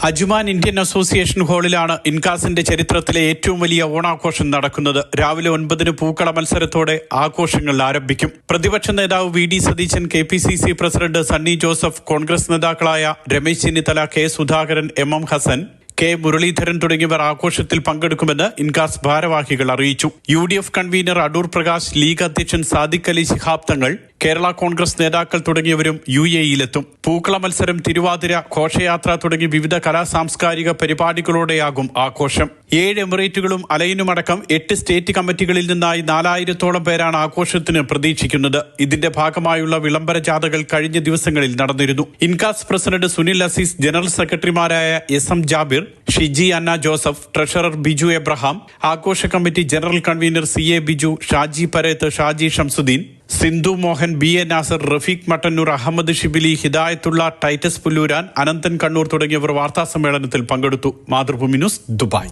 Ajman Indian association ഹാളിലാണ് ഇൻകാസിന്റെ ചരിത്രത്തിലെ ഏറ്റവും വലിയ ഓണാഘോഷം നടക്കുന്നത്. രാവിലെ 9-ന് പൂക്കള മത്സരത്തോടെ ആഘോഷങ്ങൾ ആരംഭിക്കും. പ്രതിപക്ഷ നേതാവ് വി.ഡി. സതീശൻ, കെ.പി.സി.സി പ്രസിഡന്റ് സണ്ണി ജോസഫ്, കോൺഗ്രസ് നേതാക്കളായ Ramesh Chennithala, K. Sudhakaran, M Hassan, K. Muraleedharan തുടങ്ങിയവർ ആഘോഷത്തിൽ പങ്കെടുക്കുമെന്ന് ഇൻകാസ് ഭാരവാഹികൾ അറിയിച്ചു. UDF കൺവീനർ അടൂർ പ്രകാശ്, ലീഗ് അധ്യക്ഷൻ സാദിഖ് അലി ശിഹാബ് തങ്ങൾ, കേരള കോൺഗ്രസ് നേതാക്കൾ തുടങ്ങിയവരും UAE-യിലെത്തും. പൂക്കള മത്സരം, തിരുവാതിര, ഘോഷയാത്ര തുടങ്ങി വിവിധ കലാസാംസ്കാരിക പരിപാടികളോടെയാകും ആഘോഷം. 7 എമിറേറ്റുകളും അലൈനുമടക്കം 8 സ്റ്റേറ്റ് കമ്മിറ്റികളിൽ നിന്നായി 4000-ഓളം പേരാണ് ആഘോഷത്തിന് പ്രതീക്ഷിക്കുന്നത്. ഇതിന്റെ ഭാഗമായുള്ള വിളംബര ജാഥകൾ കഴിഞ്ഞ ദിവസങ്ങളിൽ നടന്നിരുന്നു. ഇൻകാസ് പ്രസിഡന്റ് സുനിൽ അസീസ്, ജനറൽ സെക്രട്ടറിമാരായ SM ജാബിർ, ഷിജി അന്ന ജോസഫ്, ട്രഷറർ ബിജു എബ്രഹാം, ആഘോഷ committee general convener CA Biju, Shaji Pareth, Shaji Shamsuddin, Sindhu Mohan, BA Nasar, Rafeeq Mattannur, Ahammed Shibili, Hidayathulla, Titus Pulluran, Ananthan Kannur തുടങ്ങിയവർ വാർത്താസമ്മേളനത്തിൽ പങ്കെടുത്തു. Mathrubhumi news, Dubai.